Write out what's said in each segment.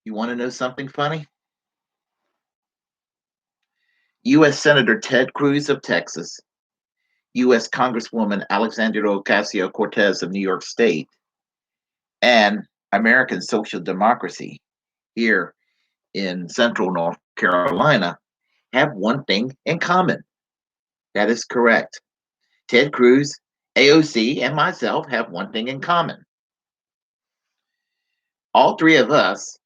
You want to know something funny? U.S. Senator Ted Cruz of Texas, U.S. Congresswoman Alexandria Ocasio Cortez of New York State, and American social democracy here in central North Carolina have one thing in common. That is correct. Ted Cruz, AOC, and myself have one thing in common. All three of us,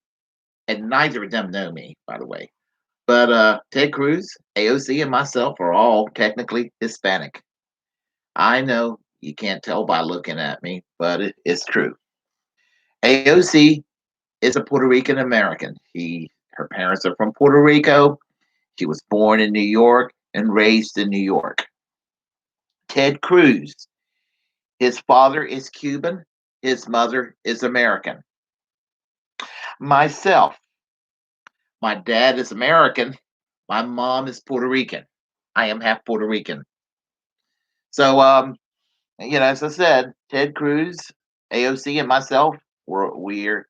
and neither of them know me, by the way, but Ted Cruz, AOC, and myself are all technically Hispanic. I know you can't tell by looking at me, but it's true. AOC is a Puerto Rican American. Her parents are from Puerto Rico. She was born in New York and raised in New York. Ted Cruz, his father is Cuban, his mother is American. Myself, my dad is American, my mom is Puerto Rican. I am half Puerto Rican. So, as I said, Ted Cruz, AOC, and myself, we are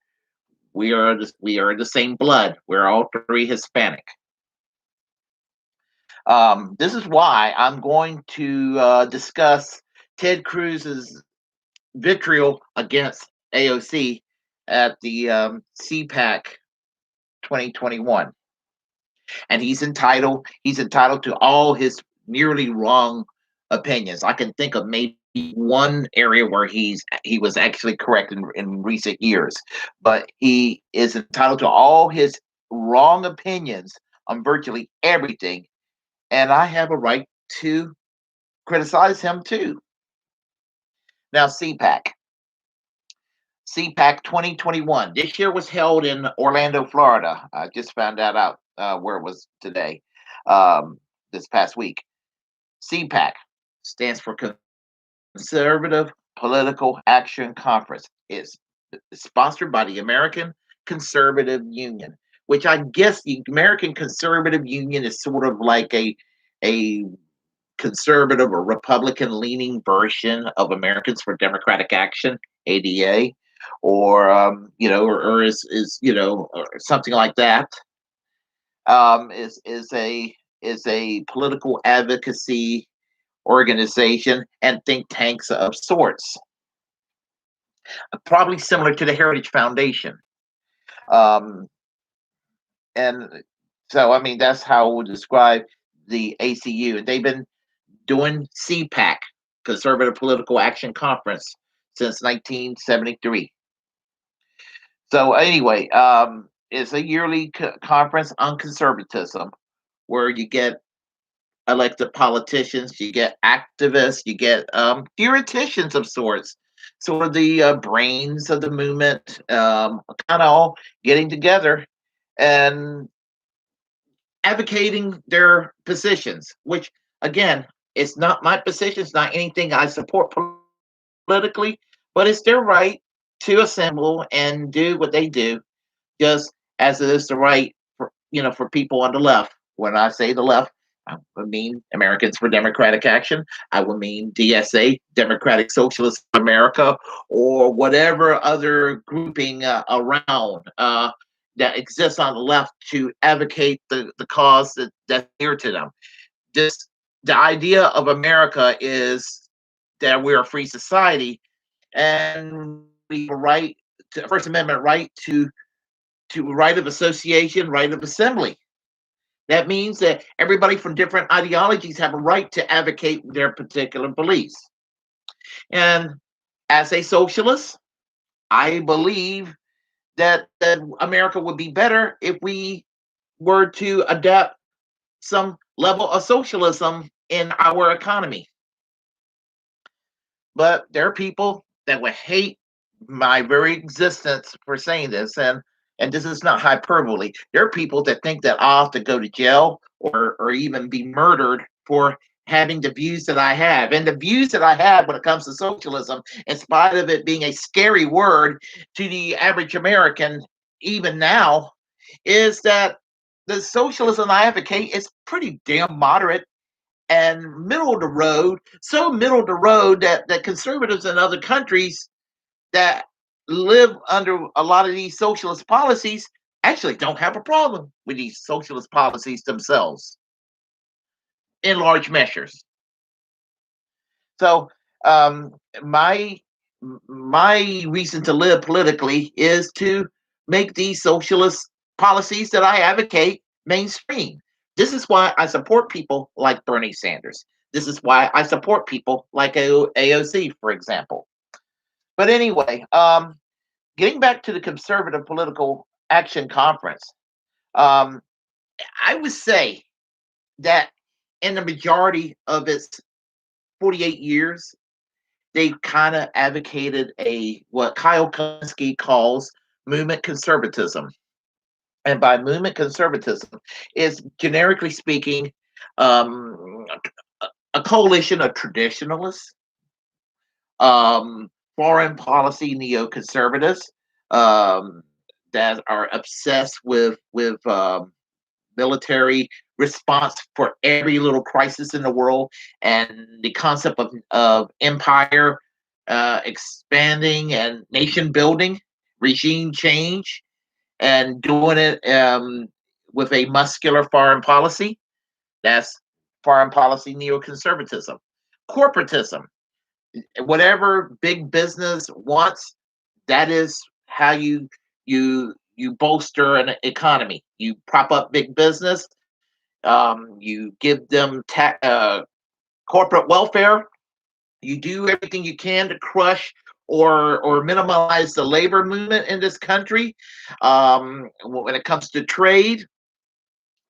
the same blood. We're all three Hispanic. This is why I'm going to discuss Ted Cruz's vitriol against AOC at the C-PAC 2021, and he's entitled to all his nearly wrong opinions. I can think of maybe one area where he was actually correct in recent years, but he is entitled to all his wrong opinions on virtually everything, and I have a right to criticize him too. Now, C-PAC 2021. This year was held in Orlando, Florida. I just found that out where it was today, this past week. C-PAC stands for Conservative Political Action Conference. It's sponsored by the American Conservative Union, which I guess the American Conservative Union is sort of like a conservative or Republican leaning version of Americans for Democratic Action, ADA, or or or something like that. Is a political advocacy organization and think tanks of sorts, probably similar to the Heritage Foundation. Um, and so, I mean, that's how we'll describe the ACU. They've been doing C-PAC, Conservative Political Action Conference, since 1973. So anyway, it's a yearly conference on conservatism where you get elected politicians, you get activists, you get theoreticians of sorts, sort of the brains of the movement, kind of all getting together and advocating their positions, which again, it's not my position, it's not anything I support politically, but it's their right to assemble and do what they do, just as it is the right for people on the left. When I say the left, I would mean Americans for Democratic Action. I would mean DSA, Democratic Socialist America, or whatever other grouping around that exists on the left to advocate the cause that's dear to them. The idea of America is that we're a free society and we have a right to First Amendment right to right of association, right of assembly. That means that everybody from different ideologies have a right to advocate their particular beliefs. And as a socialist, I believe that America would be better if we were to adapt some level of socialism in our economy. But there are people that would hate my very existence for saying this, and this is not hyperbole. There are people that think that I'll have to go to jail or even be murdered for having the views that I have. And the views that I have when it comes to socialism, in spite of it being a scary word to the average American, even now, is that the socialism I advocate is pretty damn moderate and middle of the road, so middle of the road that conservatives in other countries that live under a lot of these socialist policies actually don't have a problem with these socialist policies themselves in large measures. So um, my my reason to live politically is to make these socialist policies that I advocate mainstream. This is why I support people like Bernie Sanders. This is why I support people like AOC, for example. But anyway, getting back to the Conservative Political Action Conference, um, I would say that in the majority of its 48 years, they've kind of advocated a what Kyle Kunsky calls movement conservatism. And by movement conservatism is generically speaking um, a coalition of traditionalists, foreign policy neoconservatives um, that are obsessed with military response for every little crisis in the world, and the concept of empire expanding and nation building, regime change, and doing it with a muscular foreign policy. That's foreign policy neoconservatism. Corporatism, whatever big business wants, that is how you bolster an economy. You prop up big business. You give them corporate welfare. You do everything you can to crush or minimize the labor movement in this country. When it comes to trade,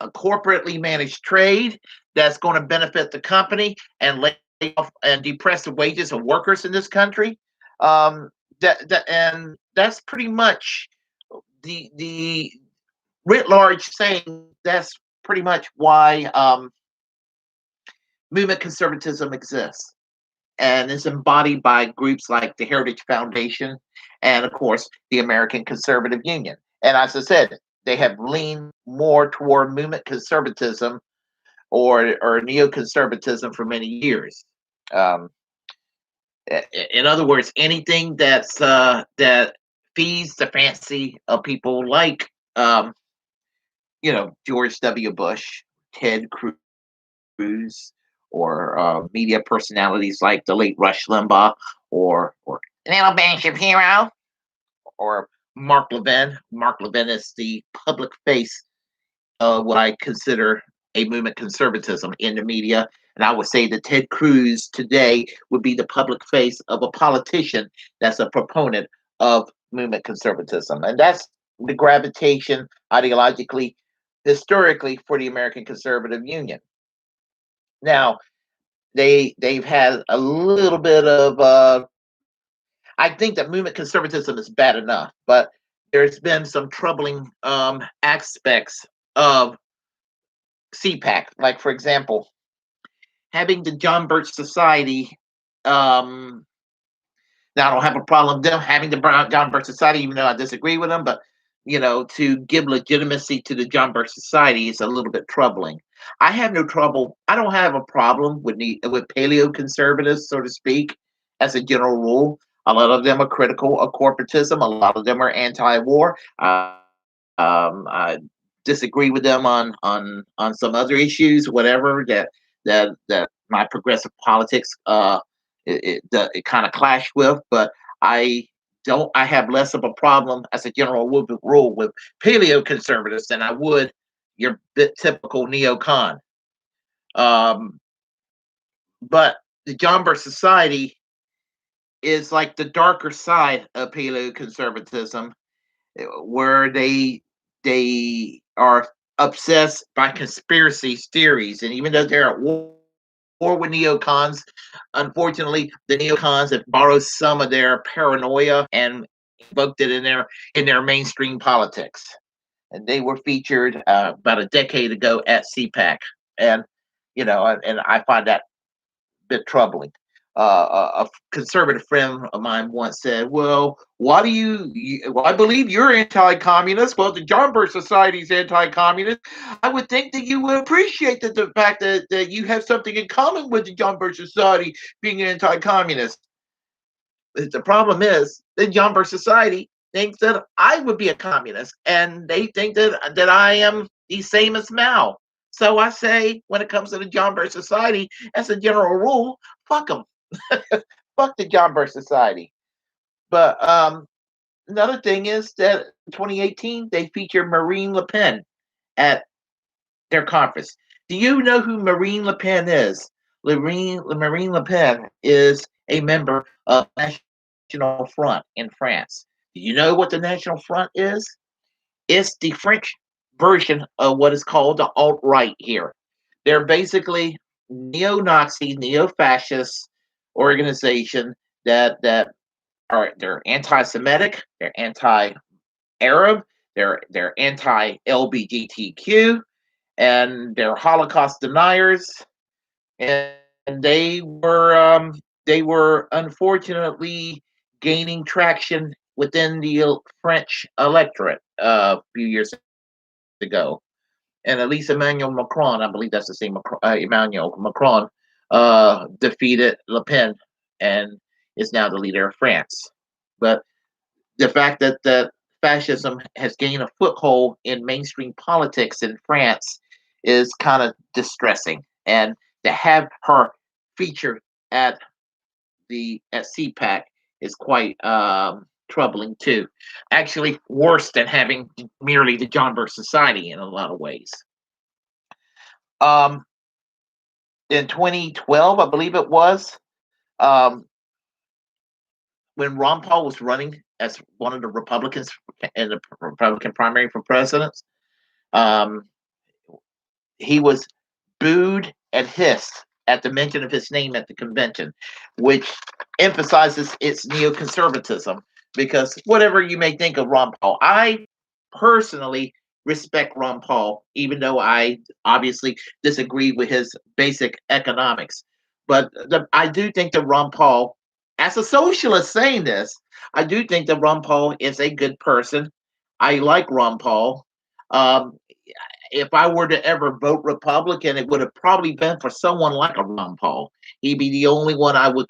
a corporately managed trade that's going to benefit the company and lay off and depress the wages of workers in this country. Um, and that's pretty much the writ large saying. That's pretty much why movement conservatism exists, and is embodied by groups like the Heritage Foundation and, of course, the American Conservative Union. And as I said, they have leaned more toward movement conservatism or neoconservatism for many years. Um, in other words, anything that feeds the fancy of people like George W. Bush, Ted Cruz, or media personalities like the late Rush Limbaugh, or Little Ben Shapiro, or Mark Levin. Mark Levin is the public face of what I consider a movement conservatism in the media. And I would say that Ted Cruz today would be the public face of a politician that's a proponent of movement conservatism. And that's the gravitation ideologically, historically, for the American Conservative Union. Now, they've had a little bit of I think that movement conservatism is bad enough, but there's been some troubling aspects of C-PAC. Like, for example, having the John Birch Society. Um, Now, I don't have a problem with them having the John Birch Society, even though I disagree with them. But to give legitimacy to the John Birch Society is a little bit troubling. I have no trouble. I don't have a problem with paleo conservatives, so to speak, as a general rule. A lot of them are critical of corporatism. A lot of them are anti-war. I disagree with them on some other issues, whatever that my progressive politics it kind of clash with, but I don't. I have less of a problem as a general rule with paleo conservatives than I would your typical neocon. Um, but the John Birch Society is like the darker side of paleo conservatism, where they are obsessed by conspiracy theories, and even though they're at war with neocons, unfortunately, the neocons have borrowed some of their paranoia and invoked it in their mainstream politics. And they were featured about a decade ago at C-PAC, and and I find that a bit troubling. A conservative friend of mine once said, "Well, why do well, I believe you're anti-communist. Well, the John Birch Society is anti-communist. I would think that you would appreciate the fact that you have something in common with the John Birch Society being anti-communist." The problem is the John Birch Society thinks that I would be a communist, and they think that I am the same as Mao. So I say, when it comes to the John Birch Society, as a general rule, fuck them. Fuck the John Birch Society. But another thing is that in 2018 they featured Marine Le Pen at their conference. Do you know who Marine Le Pen is? Marine Le Pen is a member of National Front in France. Do you know what the National Front is? It's the French version of what is called the alt right here. They're basically neo-Nazi, neo-fascist organization that are they're anti-Semitic, they're anti-Arab, they're anti-LGBTQ, and they're Holocaust deniers, and they were unfortunately gaining traction within the French electorate a few years ago. And at least Emmanuel Macron, I believe that's the same Emmanuel Macron, defeated Le Pen and is now the leader of France. But the fact that fascism has gained a foothold in mainstream politics in France is kind of distressing. And to have her featured at C-PAC is quite troubling too. Actually, worse than having merely the John Birch Society in a lot of ways. Um, in 2012, I believe it was, um, when Ron Paul was running as one of the Republicans in the Republican primary for president, um, he was booed and hissed at the mention of his name at the convention, which emphasizes its neoconservatism. Because whatever you may think of Ron Paul, I personally respect Ron Paul, even though I obviously disagree with his basic economics. But I do think that Ron Paul, as a socialist saying this, I do think that Ron Paul is a good person. I like Ron Paul. Um, if I were to ever vote Republican, it would have probably been for someone like a Ron Paul. He'd be the only one I would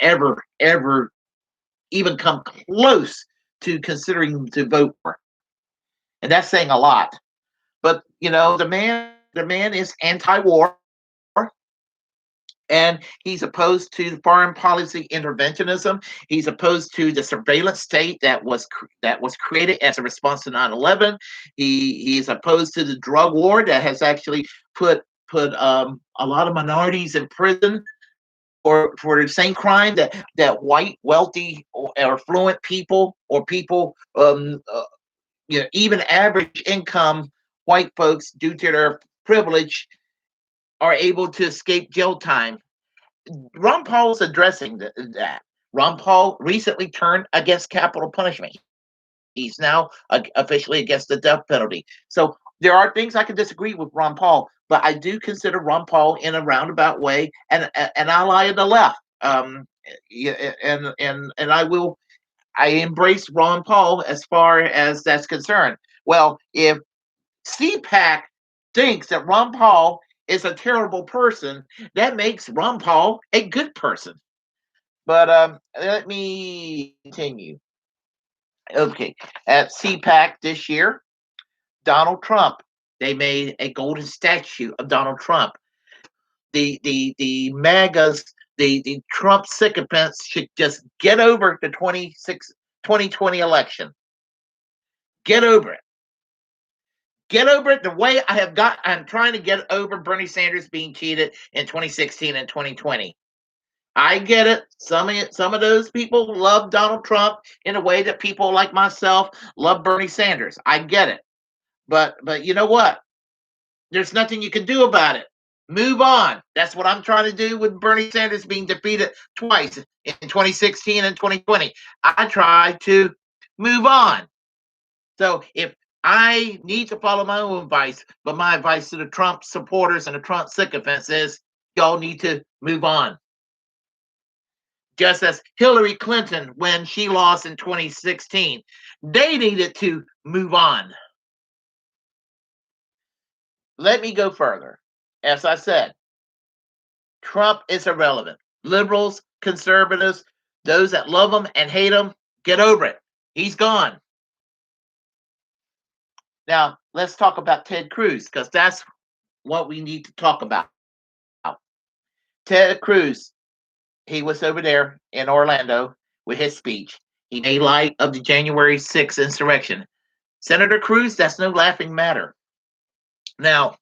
ever even come close to considering to vote for, and that's saying a lot. But the man is anti-war, and he's opposed to foreign policy interventionism. He's opposed to the surveillance state that was created as a response to 9/11. He's opposed to the drug war that has actually put a lot of minorities in prison for the same crime that white, wealthy, or affluent people, or people, even average income white folks, due to their privilege, are able to escape jail time. Ron Paul is addressing that. Ron Paul recently turned against capital punishment. He's now officially against the death penalty. So there are things I can disagree with Ron Paul, but I do consider Ron Paul in a roundabout way an ally of the left. Yeah, and I embrace Ron Paul as far as that's concerned. Well, if C-PAC thinks that Ron Paul is a terrible person, that makes Ron Paul a good person. But let me continue. Okay, at C-PAC this year, Donald Trump. They made a golden statue of Donald Trump. The MAGAs, the Trump sycophants should just get over the 2020 election. Get over it. Get over it the way I'm trying to get over Bernie Sanders being cheated in 2016 and 2020. I get it. Some of those people love Donald Trump in a way that people like myself love Bernie Sanders. I get it. But you know what? There's nothing you can do about it. Move on. That's what I'm trying to do with Bernie Sanders being defeated twice in 2016 and 2020. I try to move on. So if I need to follow my own advice, but my advice to the Trump supporters and the Trump sycophants is y'all need to move on. Just as Hillary Clinton, when she lost in 2016, they needed to move on. Let me go further. As I said, Trump is irrelevant. Liberals, conservatives, those that love him and hate him, get over it. He's gone. Now, let's talk about Ted Cruz because that's what we need to talk about. Ted Cruz, he was over there in Orlando with his speech. He made light of the January 6th insurrection. Senator Cruz, that's no laughing matter. Now,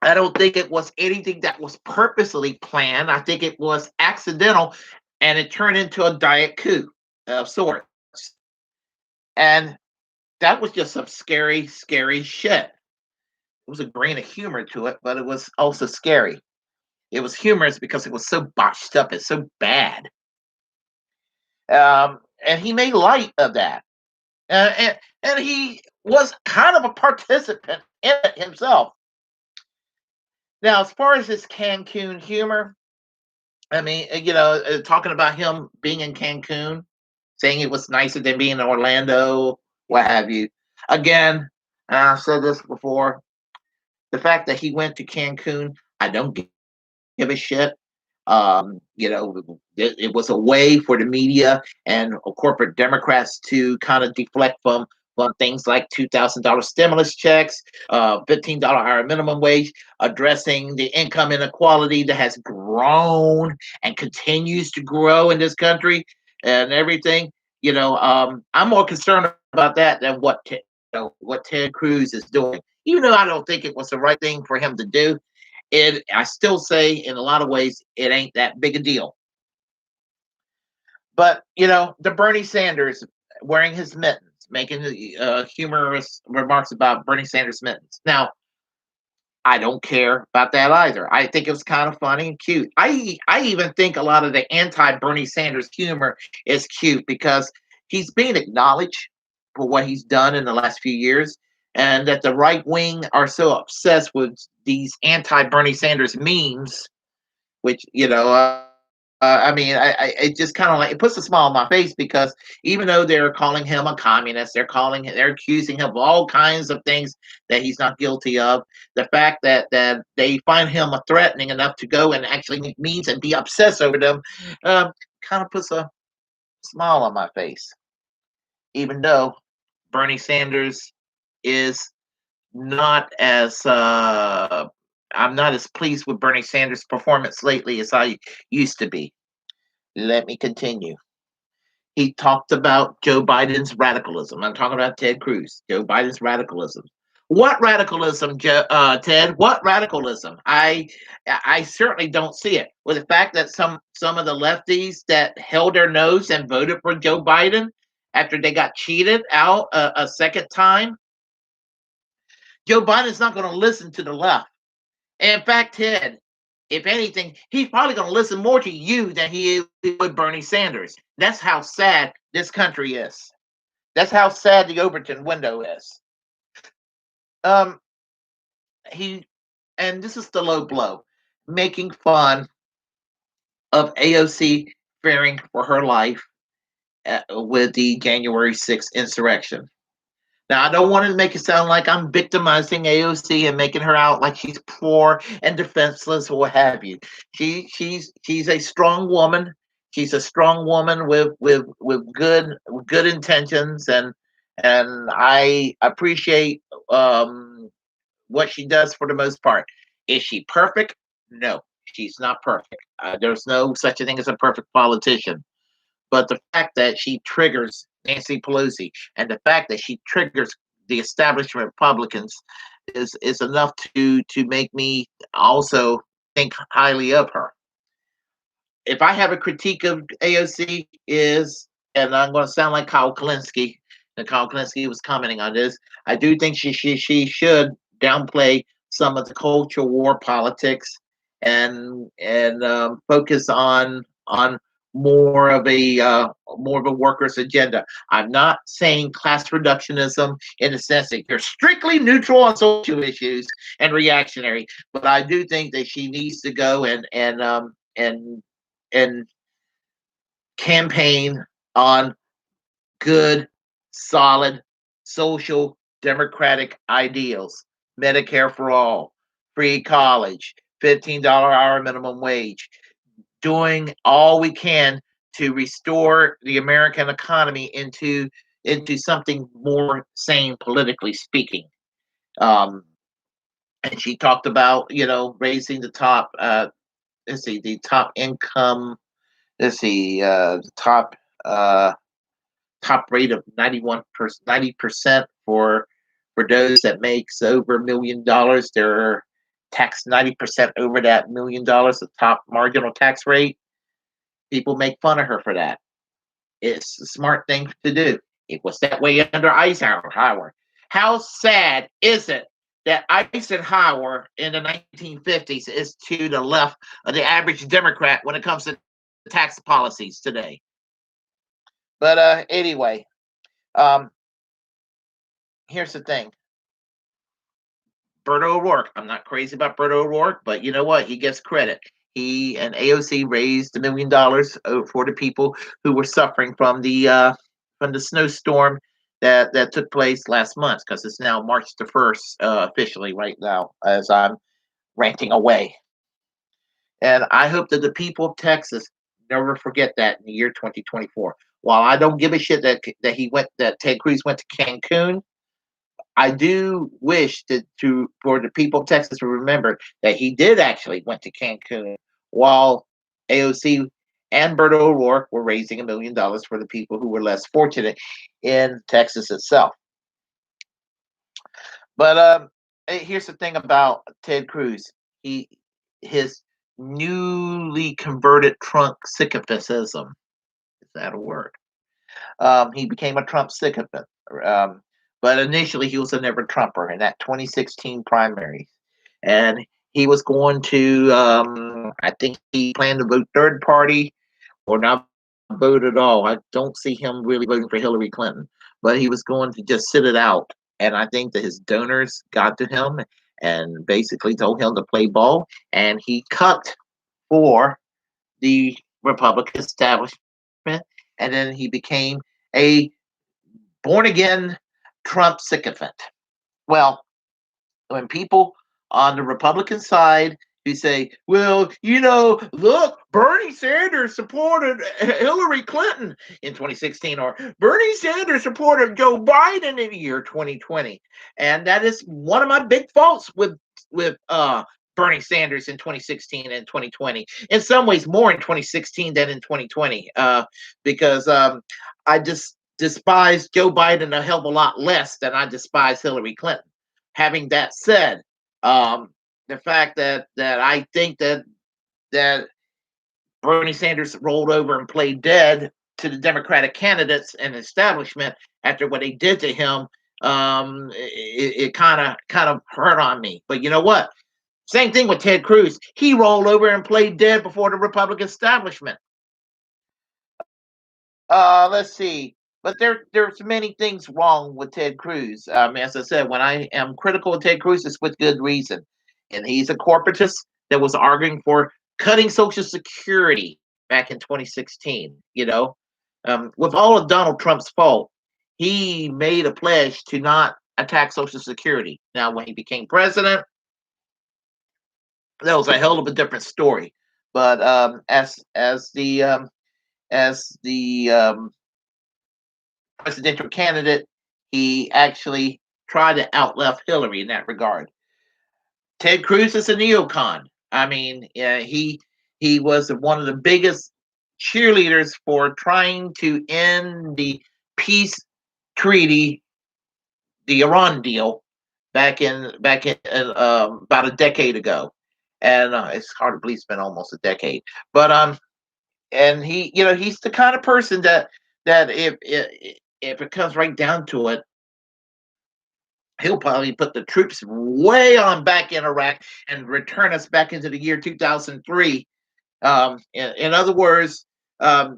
I don't think it was anything that was purposely planned. I think it was accidental and it turned into a diet coup of sorts. And that was just some scary, scary shit. It was a grain of humor to it, but it was also scary. It was humorous because it was so botched up. It's so bad. And he made light of that. And he was kind of a participant in it himself. Now, as far as his Cancun humor, I mean, talking about him being in Cancun, saying it was nicer than being in Orlando, what have you. Again, and I've said this before, the fact that he went to Cancun, I don't give a shit. It was a way for the media and corporate Democrats to kind of deflect from things like $2,000 stimulus checks, $15 hour minimum wage, addressing the income inequality that has grown and continues to grow in this country and everything. I'm more concerned about that than what Ted Cruz is doing. Even though I don't think it was the right thing for him to do, I still say in a lot of ways it ain't that big a deal. But the Bernie Sanders wearing his mittens, making humorous remarks about Bernie Sanders mittens. Now, I don't care about that either. I think it was kind of funny and cute. I even think a lot of the anti-Bernie Sanders humor is cute because he's being acknowledged for what he's done in the last few years, and that the right wing are so obsessed with these anti-Bernie Sanders memes, which I mean, it just kind of like it puts a smile on my face because even though they're calling him a communist, they're accusing him of all kinds of things that he's not guilty of. The fact that they find him threatening enough to go and actually make memes and be obsessed over them, kind of puts a smile on my face. Even though Bernie Sanders is not as I'm not as pleased with Bernie Sanders' performance lately as I used to be. Let me continue. He talked about Joe Biden's radicalism. I'm talking about Ted Cruz. Joe Biden's radicalism. What radicalism, Ted? What radicalism? I certainly don't see it. With the fact that some of the lefties that held their nose and voted for Joe Biden after they got cheated out a second time, Joe Biden's not going to listen to the left. And in fact, Ted, if anything, he's probably going to listen more to you than he is with Bernie Sanders. That's how sad this country is. That's how sad the Overton window is. He, and this is the low blow, making fun of AOC fearing for her life with the January 6th insurrection. Now, I don't want to make it sound like I'm victimizing AOC and making her out like she's poor and defenseless or what have you. She's a strong woman. She's a strong woman with good intentions, and I appreciate what she does for the most part. Is she perfect? No, she's not perfect. There's no such a thing as a perfect politician. But the fact that she triggers Nancy Pelosi and the fact that she triggers the establishment Republicans is enough to make me also think highly of her. If I have a critique of AOC is, and I'm going to sound like Kyle Kalinske, and Kyle Kalinske was commenting on this, I do think she should downplay some of the culture war politics and focus on more of a workers' agenda. I'm not saying class reductionism in the sense that you're strictly neutral on social issues and reactionary, but I do think that she needs to go and campaign on good, solid, social democratic ideals. Medicare for all, free college, $15 hour minimum wage, doing all we can to restore the American economy into something more sane, politically speaking. Um, and she talked about, raising the top, let's see, the top income, let's see, uh, top rate of 90% for those that makes over $1 million. They're taxed 90% over that $1 million, the top marginal tax rate. People make fun of her for that. It's a smart thing to do. It was that way under Eisenhower. How sad is it that Eisenhower in the 1950s is to the left of the average Democrat when it comes to tax policies today? But anyway, um, here's the thing. Beto O'Rourke. I'm not crazy about Beto O'Rourke, but you know what? He gets credit. He and AOC raised $1 million for the people who were suffering from the snowstorm that took place last month, because it's now March the 1st officially right now as I'm ranting away. And I hope that the people of Texas never forget that in the year 2024. While I don't give a shit that Ted Cruz went to Cancun, I do wish for the people of Texas to remember that he did actually went to Cancun while AOC and Beto O'Rourke were raising $1 million for the people who were less fortunate in Texas itself. But here's the thing about Ted Cruz. His newly converted Trump sycophantism. Is that a word? He became a Trump sycophant. But initially, he was a never Trumper in that 2016 primary. And he was going to, I think he planned to vote third party or not vote at all. I don't see him really voting for Hillary Clinton, but he was going to just sit it out. And I think that his donors got to him and basically told him to play ball. And he cut for the Republican establishment. And then he became a born again Trump sycophant. Well, when people on the Republican side who say, well, look, Bernie Sanders supported Hillary Clinton in 2016, or Bernie Sanders supported Joe Biden in the year 2020. And that is one of my big faults with Bernie Sanders in 2016 and 2020. In some ways, more in 2016 than in 2020, because I just despise Joe Biden a hell of a lot less than I despise Hillary Clinton. Having that said, the fact that I think that Bernie Sanders rolled over and played dead to the Democratic candidates and establishment after what they did to him, it kind of hurt on me. But you know what? Same thing with Ted Cruz. He rolled over and played dead before the Republican establishment. Let's see. But there's many things wrong with Ted Cruz. As I said, when I am critical of Ted Cruz, it's with good reason. And he's a corporatist that was arguing for cutting Social Security back in 2016. With all of Donald Trump's fault, he made a pledge to not attack Social Security. Now, when he became president, that was a hell of a different story. But as the presidential candidate, he actually tried to outleft Hillary in that regard. Ted Cruz is a neocon. I mean, he was one of the biggest cheerleaders for trying to end the peace treaty, the Iran deal, back in about a decade ago, and it's hard to believe it's been almost a decade. But and he's the kind of person that if it comes right down to it, he'll probably put the troops way on back in Iraq and return us back into the year 2003. In other words,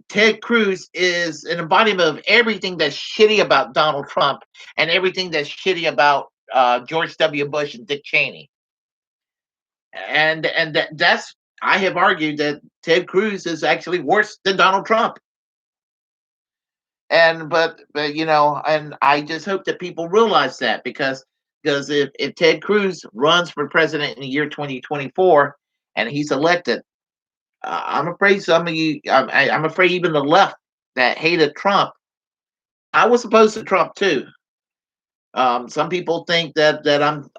Ted Cruz is an embodiment of everything that's shitty about Donald Trump and everything that's shitty about George W. Bush and Dick Cheney. And that's I have argued that Ted Cruz is actually worse than Donald Trump. But and I just hope that people realize that, because if Ted Cruz runs for president in the year 2024 and he's elected, I'm afraid some of you. I'm afraid even the left that hated Trump. I was opposed to Trump too. Some people think that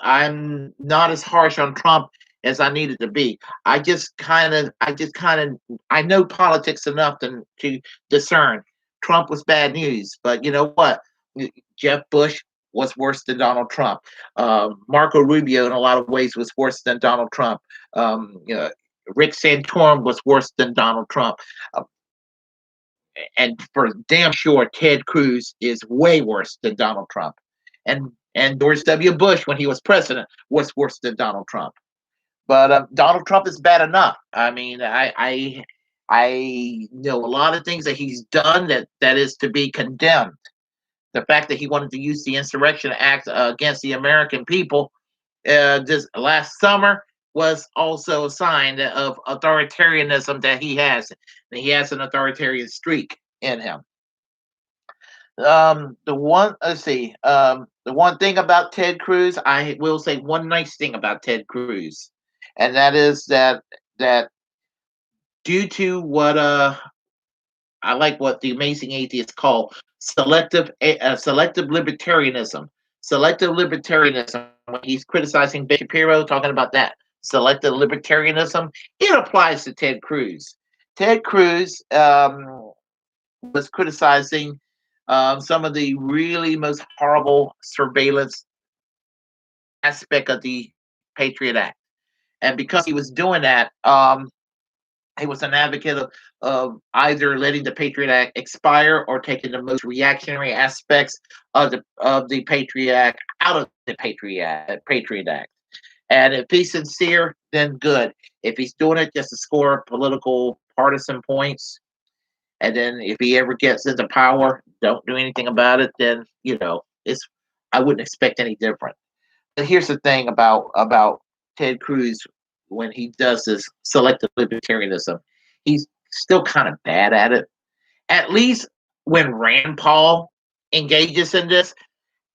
I'm not as harsh on Trump as I needed to be. I know politics enough to discern Trump was bad news. But you know what? Jeff Bush was worse than Donald Trump. Marco Rubio, in a lot of ways, was worse than Donald Trump. You know, Rick Santorum was worse than Donald Trump. Uh, and for damn sure, Ted Cruz is way worse than Donald Trump. And George W. Bush, when he was president, was worse than Donald Trump. But Donald Trump is bad enough. I mean, I know a lot of things that he's done that is to be condemned. The fact that he wanted to use the Insurrection Act against the American people this last summer was also a sign of authoritarianism that he has. That he has an authoritarian streak in him. The one thing about Ted Cruz, I will say one nice thing about Ted Cruz, and that is that due to what I like what the amazing atheists call selective libertarianism. Selective libertarianism, when he's criticizing Ben Shapiro, talking about that selective libertarianism, it applies to Ted Cruz. Ted Cruz was criticizing some of the really most horrible surveillance aspect of the Patriot Act. And because he was doing that, he was an advocate of either letting the Patriot Act expire or taking the most reactionary aspects of the Patriot Act out of the Patriot Act. And if he's sincere, then good. If he's doing it just to score political partisan points, and then if he ever gets into power, don't do anything about it, then it's I wouldn't expect any different. But here's the thing about Ted Cruz when he does this selective libertarianism, he's still kind of bad at it. At least when Rand Paul engages in this,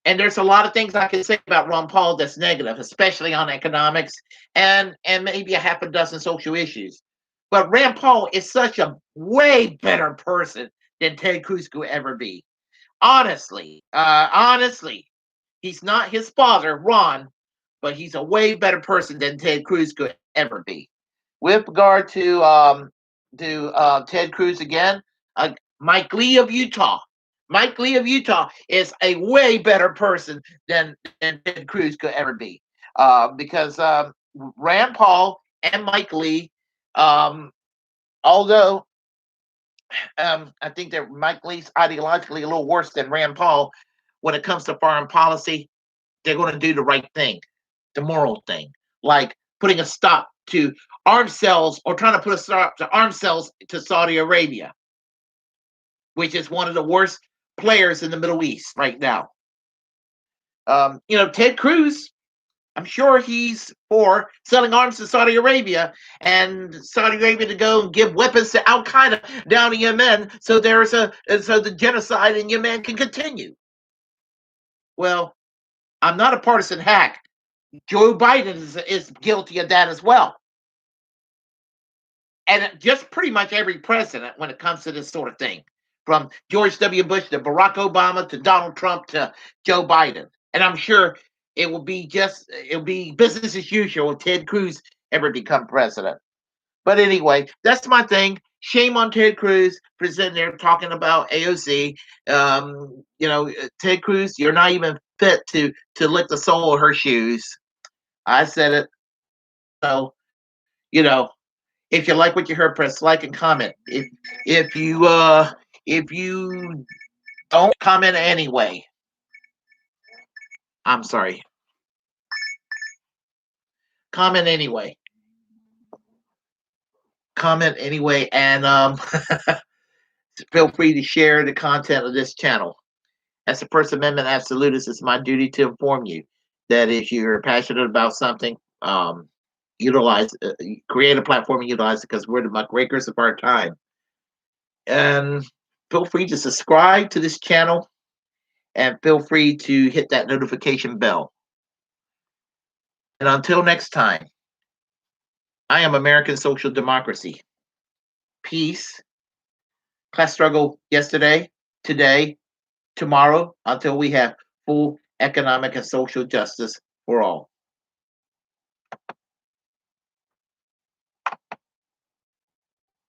and there's a lot of things I can say about Ron Paul that's negative, especially on economics and maybe a half a dozen social issues. But Rand Paul is such a way better person than Ted Cruz could ever be. Honestly, he's not his father, Ron, but he's a way better person than Ted Cruz could ever be. With regard to Ted Cruz again, Mike Lee of Utah. Mike Lee of Utah is a way better person than Ted Cruz could ever be, because Rand Paul and Mike Lee, although I think that Mike Lee's ideologically a little worse than Rand Paul when it comes to foreign policy, they're going to do the right thing, the moral thing, like putting a stop to arms sales or trying to put a stop to arms sales to Saudi Arabia, which is one of the worst players in the Middle East right now. Ted Cruz, I'm sure he's for selling arms to Saudi Arabia and Saudi Arabia to go and give weapons to Al Qaeda down in Yemen, so the genocide in Yemen can continue. Well, I'm not a partisan hack. Joe Biden is guilty of that as well. And just pretty much every president when it comes to this sort of thing, from George W. Bush to Barack Obama to Donald Trump to Joe Biden. And I'm sure it'll be business as usual if Ted Cruz ever become president. But anyway, that's my thing. Shame on Ted Cruz for sitting there talking about AOC. Ted Cruz, you're not even fit to lick the sole of her shoes. I said it. So, if you like what you heard, press like and comment. If you don't comment anyway, I'm sorry. Comment anyway. Comment anyway, and feel free to share the content of this channel. As a First Amendment absolutist, it's my duty to inform you that if you're passionate about something, create a platform and utilize it, because we're the muckrakers of our time. And feel free to subscribe to this channel and feel free to hit that notification bell. And until next time, I am American Social Democracy. peace, class struggle yesterday, today, tomorrow, until we have full economic and social justice for all.